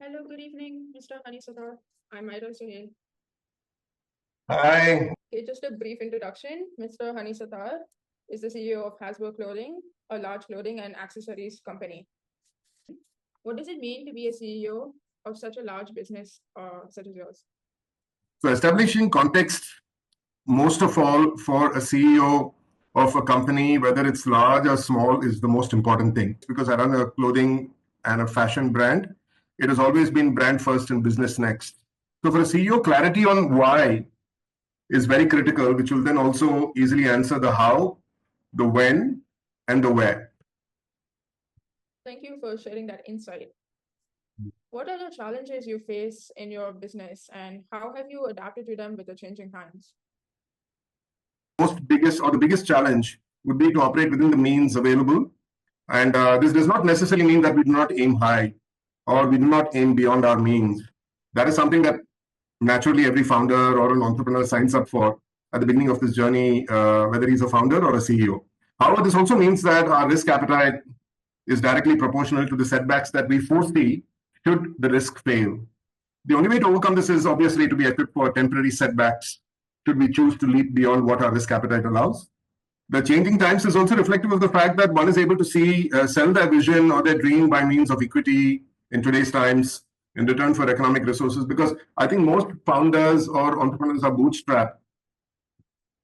Hello, good evening, Mr. Hanif Sattar. I'm Ayra Sohhel. Hi. Okay, just a brief introduction. Mr. Hanif Sattar is the CEO of Hasbro Clothing, a large clothing and accessories company. What does it mean to be a CEO of such a large business such as yours? So establishing context, most of all, for a CEO of a company, whether it's large or small, is the most important thing. Because I run a clothing and a fashion brand, it has always been brand first and business next. So for a CEO, clarity on why is very critical, which will then also easily answer the how, the when, and the where. Thank you for sharing that insight. What are the challenges you face in your business and how have you adapted to them with the changing times? The biggest challenge would be to operate within the means available. And this does not necessarily mean that we do not aim high or we do not aim beyond our means. That is something that naturally every founder or an entrepreneur signs up for at the beginning of this journey, whether he's a founder or a CEO. However, this also means that our risk appetite is directly proportional to the setbacks that we foresee should the risk fail. The only way to overcome this is obviously to be equipped for temporary setbacks should we choose to leap beyond what our risk appetite allows. The changing times is also reflective of the fact that one is able to sell their vision or their dream by means of equity in today's times in return for economic resources, because I think most founders or entrepreneurs are bootstrapped.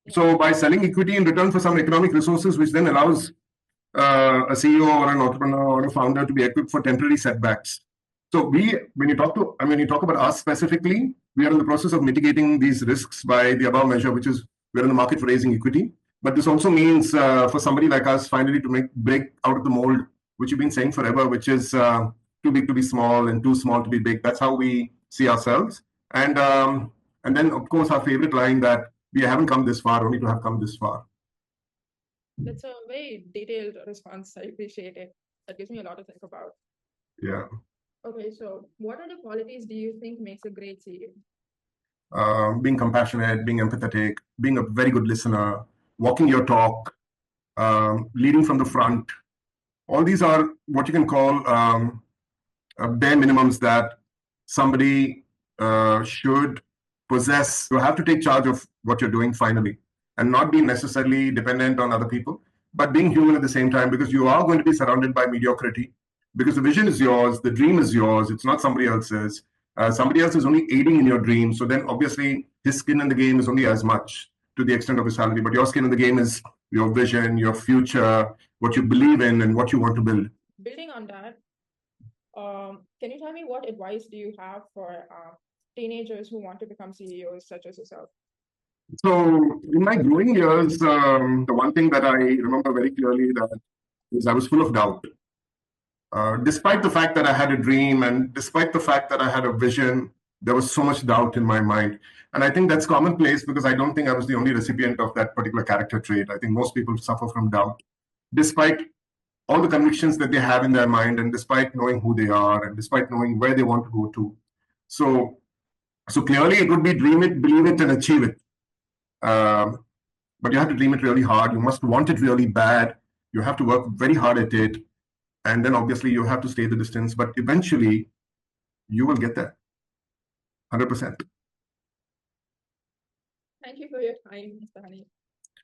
So by selling equity in return for some economic resources, which then allows a CEO or an entrepreneur or a founder to be equipped for temporary setbacks. So when you talk about us specifically, we are in the process of mitigating these risks by the above measure, which is we're in the market for raising equity. But this also means for somebody like us finally to break out of the mold, which you've been saying forever, which is too big to be small and too small to be big. That's how we see ourselves. And then of course our favorite line that we haven't come this far, only to have come this far. That's a very detailed response. I appreciate it. That gives me a lot to think about. Yeah. Okay, so what are the qualities do you think makes a great CEO? Being compassionate, being empathetic, being a very good listener, walking your talk, leading from the front. All these are what you can call bare minimums that somebody should possess. You have to take charge of what you're doing finally and not be necessarily dependent on other people, but being human at the same time, because you are going to be surrounded by mediocrity, because the vision is yours, the dream is yours, it's not somebody else's. Somebody else is only aiding in your dream. So then obviously his skin in the game is only as much to the extent of his salary, but your skin in the game is your vision, your future, what you believe in and what you want to build. Building on that, can you tell me what advice do you have for teenagers who want to become CEOs such as yourself? So in my growing years, the one thing that I remember very clearly that is I was full of doubt. Despite the fact that I had a dream and despite the fact that I had a vision, there was so much doubt in my mind. And I think that's commonplace because I don't think I was the only recipient of that particular character trait. I think most people suffer from doubt, despite all the convictions that they have in their mind and despite knowing who they are and despite knowing where they want to go to. So clearly it would be dream it, believe it, and achieve it. But you have to dream it really hard. You must want it really bad. You have to work very hard at it. And then obviously you have to stay the distance, but eventually you will get there. 100%. Thank you for your time, Mr. Honey.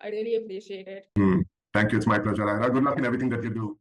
I really appreciate it. Thank you. It's my pleasure, Ayra. Good luck in everything that you do.